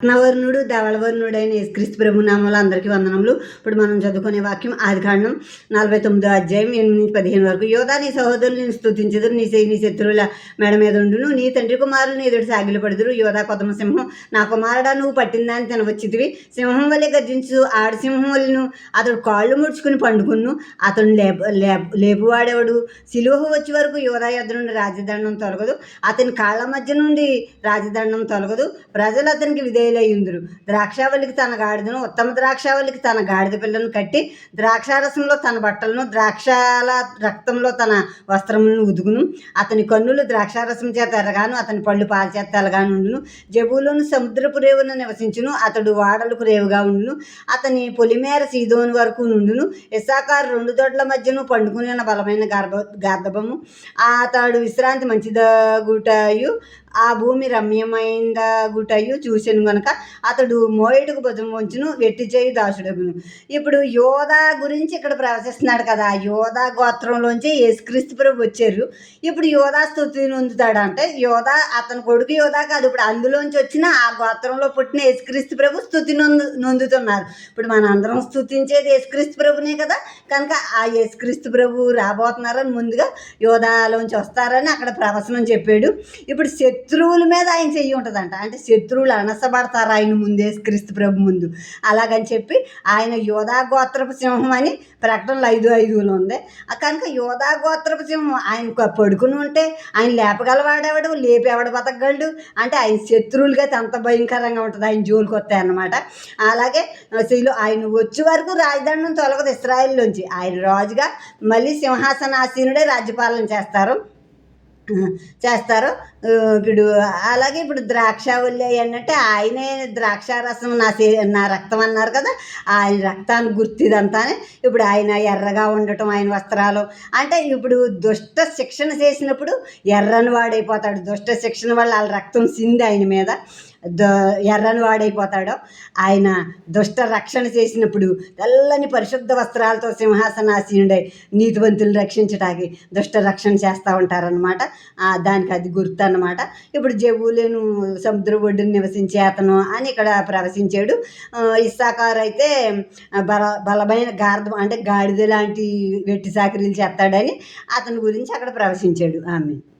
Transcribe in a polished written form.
రత్నవర్ణుడు ధవళవర్ణుడైన యేసుక్రీస్తు ప్రభు నామములో అందరికీ వందనములు. ఇప్పుడు మనం చదువుకునే వాక్యం ఆదికాండం 49వ అధ్యాయం 8-15 వరకు. యోధా నీ సహోదరులు నేను స్తుతించెదరు, నీ శత్రువుల మెడ మీద ఉండును, నీ తండ్రి కుమారులు ఎదుటి సాగిలు పడుదురు. యోధా కొదమ సింహం, నా కుమారుడా నువ్వు పట్టిందాన్ని తినవచ్చితివి. సింహం వలె గర్జించు ఆడి సింహం వలెను అతడు కాళ్ళు ముడుచుకుని పండుకును. అతడు లేపువాడెవడు? సిలువ వచ్చే వరకు యోధా యొద్ద నుండి రాజదండం తొలగదు, అతని కాళ్ళ మధ్య నుండి రాజదండం తొలగదు. ప్రజలు అతనికి విధేయులయ్యుందురు. ద్రాక్షావల్లికి తన గాడిదను, ఉత్తమ ద్రాక్షావల్లికి తన గాడిద పిల్లను కట్టి, ద్రాక్షారసంలో తన బట్టలను, ద్రాక్షాల రక్తంలో తన వస్త్రములను ఉదుగును. అతని కన్నులు ద్రాక్షారసం చేత ఎర్రగాను, అతని పళ్ళు పాల చేత తెల్లగాను ఉండును. జబూలోను సముద్రపు రేవున నివసించును, అతడు వాడలకు రేవుగా ఉండును. అతని పొలిమేర సీదోను వరకు నుండును. ఇస్సాకారు 2 దొడ్ల మధ్యను పండుకుని ఉన్న బలమైన గార్ధబము. అతడు విశ్రాంతి మంచిదగుటయు ఆ భూమి రమ్యమైనదగుటయు చూసెను గనుక అతడు మోయేటుకు భుజం వంచును, వెట్టి చేయి దాసుడగును. ఇప్పుడు యోధా గురించి ఇక్కడ ప్రవశిస్తున్నాడు కదా. యోధా గోత్రంలోంచి యేసుక్రీస్తు ప్రభు వచ్చారు. ఇప్పుడు యోధా స్తుతి నొందుతాడంటే యోధా అతని కొడుకు యోధా కాదు, ఇప్పుడు అందులోంచి వచ్చిన ఆ గోత్రంలో పుట్టిన యేసుక్రీస్తు ప్రభు స్తుతి నొందుతున్నారు. ఇప్పుడు మన అందరం స్తుతించేది యేసుక్రీస్తు ప్రభునే కదా. కనుక ఆ యేసుక్రీస్తు ప్రభు రాబోతున్నారని ముందుగా యోధాలోంచి వస్తారని అక్కడ ప్రవచనం చెప్పాడు. ఇప్పుడు శత్రువుల మీద ఆయన చెయ్యి ఉంటుందంట. అంటే శత్రువులు అనసబడతారు ఆయన ముందు, యేసుక్రీస్తు ప్రభు ముందు. అలాగని చెప్పి ఆయన యోధా గోత్రపు సింహం అని ప్రకటనలు 5:5 ఉంది. కనుక యోధా గోత్రపు సింహం ఆయన పడుకుని ఉంటే ఆయన లేపగలవాడేవాడు, లేపేవాడు బతకగలడు. అంటే ఆయన శత్రువులుగా అంత భయంకరంగా ఉంటుంది ఆయన జోలికి వస్తాయి అన్నమాట. అలాగే ఆయన వచ్చే వరకు రాజదండం తొలగదు ఇశ్రాయేలులోంచి. ఆయన రాజుగా మళ్ళీ సింహాసనాసీనుడే రాజ్యపాలన చేస్తారు. ఇప్పుడు అలాగే ఇప్పుడు ద్రాక్షావల్లి అన్నట్టే ఆయనే ద్రాక్షారసం నా రక్తం అన్నారు కదా. ఆయన రక్తాన్ని గుర్తిదంతానే ఇప్పుడు ఆయన ఎర్రగా ఉండటం, ఆయన వస్త్రాలు అంటే ఇప్పుడు దుష్ట శిక్షణ చేసినప్పుడు ఎర్రని వాడైపోతాడు. దుష్ట శిక్షణ వల్ల వాళ్ళ రక్తం సింది ఆయన మీద ఎర్రని వాడైపోతాడు. ఆయన దుష్ట రక్షణ చేసినప్పుడు తెల్లని పరిశుద్ధ వస్త్రాలతో సింహాసనాసీనుడై నీతివంతులు రక్షించడానికి దుష్ట రక్షణ చేస్తూ ఉంటారనమాట. దానికి అది గుర్తు అన్నమాట. ఇప్పుడు జబూలేను సముద్ర ఒడ్డున నివసించే అతను అని ఇక్కడ ప్రవశించాడు. ఇస్సాకారు అయితే బలమైన అంటే గాడిద లాంటి వెట్టి సాకిరీలు చేస్తాడని అతని గురించి అక్కడ ప్రవశించాడు. ఆమె